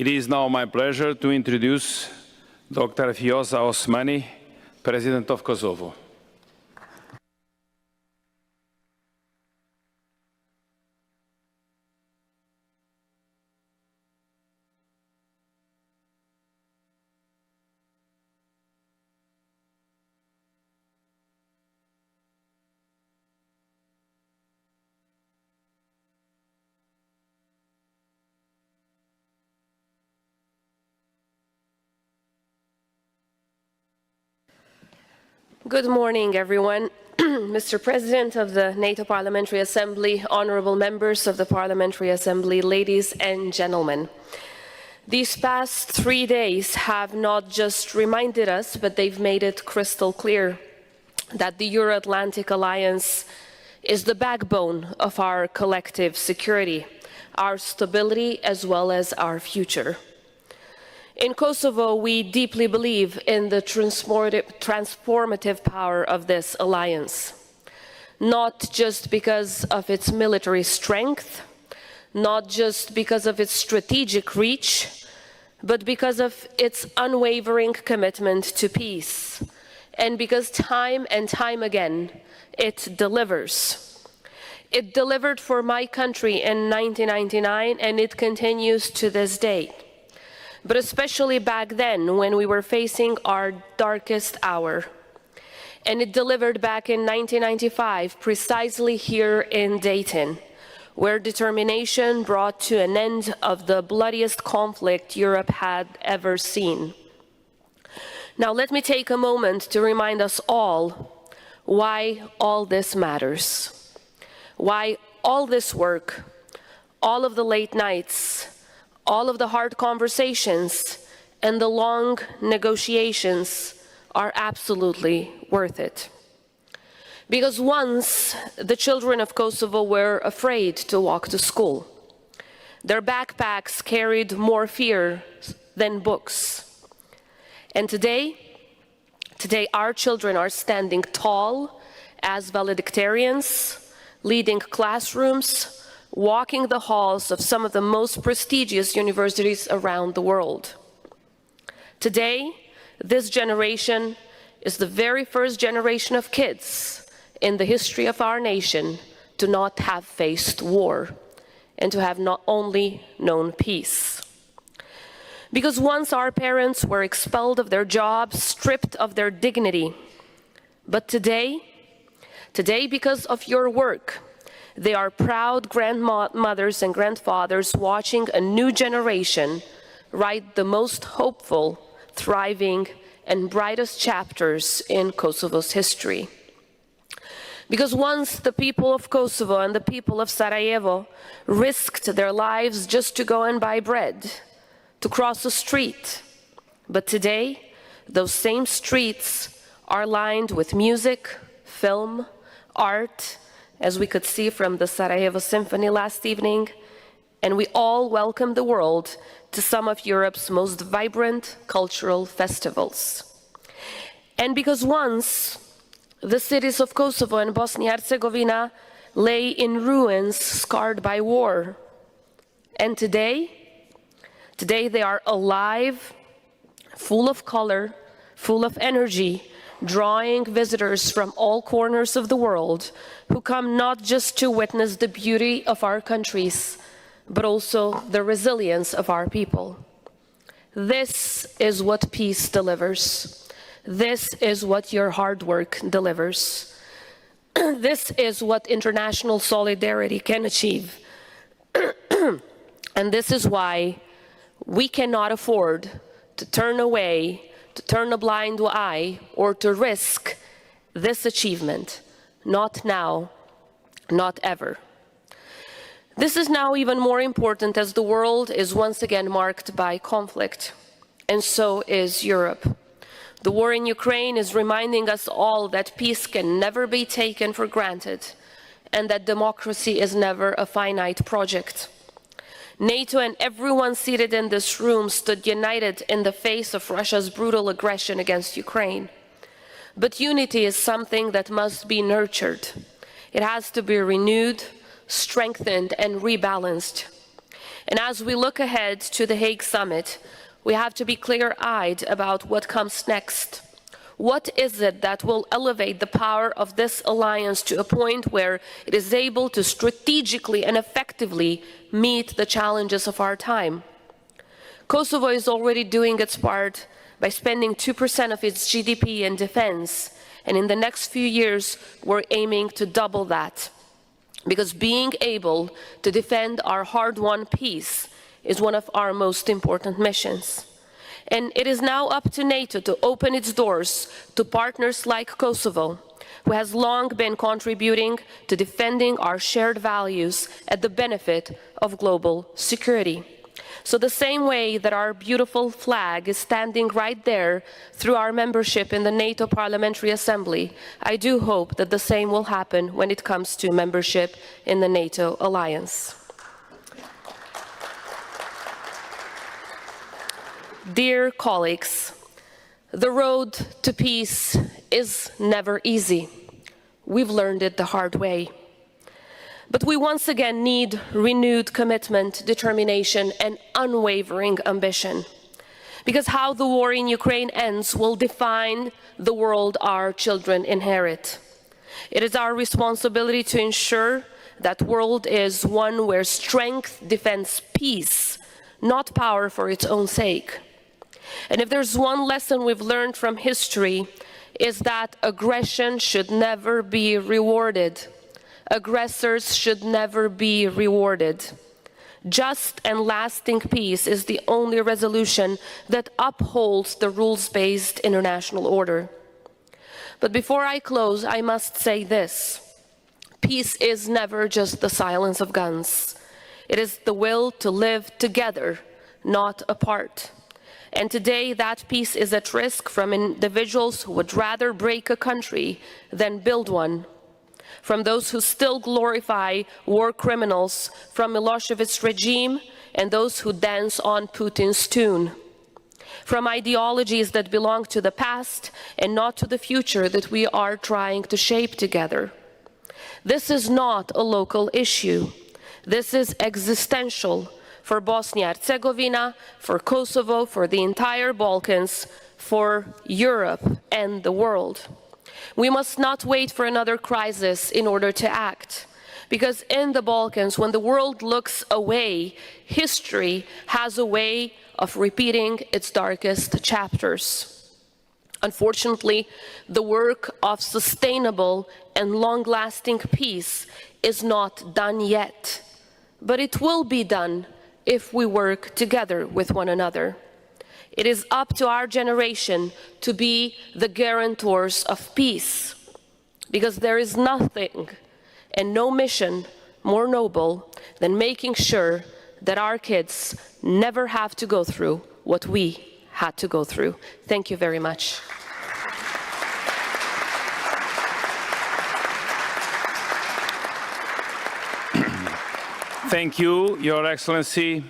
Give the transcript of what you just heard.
It is now my pleasure to introduce Dr. Vjosa Osmani, President of Kosovo. Good morning, everyone. Mr. President of the NATO Parliamentary Assembly, honorable members of the Parliamentary Assembly, ladies and gentlemen. These past 3 days have not just reminded us, but they've made it crystal clear that the Euro-Atlantic Alliance is the backbone of our collective security, our stability, as well as our future. In Kosovo, we deeply believe in the transformative power of this alliance, not just because of its military strength, not just because of its strategic reach, but because of its unwavering commitment to peace, and because time and time again, it delivers. It delivered for my country in 1999, and it continues to this day. But especially back then, when we were facing our darkest hour. And it delivered back in 1995, precisely here in Dayton, where determination brought to an end of the bloodiest conflict Europe had ever seen. Now let me take a moment to remind us all why all this matters, why all this work, all of the late nights, all of the hard conversations and the long negotiations are absolutely worth it. Because once the children of Kosovo were afraid to walk to school. Their backpacks carried more fear than books. And today our children are standing tall as valedictorians, leading classrooms, walking the halls of some of the most prestigious universities around the world. Today, this generation is the very first generation of kids in the history of our nation to not have faced war and to have not only known peace. Because once our parents were expelled of their jobs, stripped of their dignity, but today, because of your work, they are proud grandmothers and grandfathers watching a new generation write the most hopeful, thriving, and brightest chapters in Kosovo's history. Because once the people of Kosovo and the people of Sarajevo risked their lives just to go and buy bread, to cross a street, but today, those same streets are lined with music, film, art, as we could see from the Sarajevo Symphony last evening, and we all welcome the world to some of Europe's most vibrant cultural festivals. And because once the cities of Kosovo and Bosnia-Herzegovina lay in ruins scarred by war, and today they are alive, full of color, full of energy, drawing visitors from all corners of the world who come not just to witness the beauty of our countries, but also the resilience of our people. This is what peace delivers. This is what your hard work delivers. This is what international solidarity can achieve. And this is why we cannot afford to turn away, to turn a blind eye, or to risk this achievement. Not now, not ever. This is now even more important as the world is once again marked by conflict, and so is Europe. The war in Ukraine is reminding us all that peace can never be taken for granted, and that democracy is never a finite project. NATO and everyone seated in this room stood united in the face of Russia's brutal aggression against Ukraine. But unity is something that must be nurtured. It has to be renewed, strengthened, and rebalanced. And as we look ahead to the Hague Summit, we have to be clear-eyed about what comes next. What is it that will elevate the power of this alliance to a point where it is able to strategically and effectively meet the challenges of our time? Kosovo is already doing its part by spending 2% of its GDP in defense, and in the next few years, we're aiming to double that. Because being able to defend our hard-won peace is one of our most important missions. And it is now up to NATO to open its doors to partners like Kosovo, who has long been contributing to defending our shared values at the benefit of global security. So the same way that our beautiful flag is standing right there through our membership in the NATO Parliamentary Assembly, I do hope that the same will happen when it comes to membership in the NATO alliance. Dear colleagues, the road to peace is never easy. We've learned it the hard way. But we once again need renewed commitment, determination, and unwavering ambition. Because how the war in Ukraine ends will define the world our children inherit. It is our responsibility to ensure that world is one where strength defends peace, not power for its own sake. And if there's one lesson we've learned from history, is that aggression should never be rewarded. Aggressors should never be rewarded. Just and lasting peace is the only resolution that upholds the rules-based international order. But before I close, I must say this. Peace is never just the silence of guns. It is the will to live together, not apart. And today that peace is at risk from individuals who would rather break a country than build one. From those who still glorify war criminals from Milosevic's regime and those who dance on Putin's tune. From ideologies that belong to the past and not to the future that we are trying to shape together. This is not a local issue. This is existential for Bosnia-Herzegovina, for Kosovo, for the entire Balkans, for Europe and the world. We must not wait for another crisis in order to act. Because in the Balkans, when the world looks away, history has a way of repeating its darkest chapters. Unfortunately, the work of sustainable and long-lasting peace is not done yet. But it will be done if we work together with one another. It is up to our generation to be the guarantors of peace, because there is nothing and no mission more noble than making sure that our kids never have to go through what we had to go through. Thank you very much. Thank you, Your Excellency.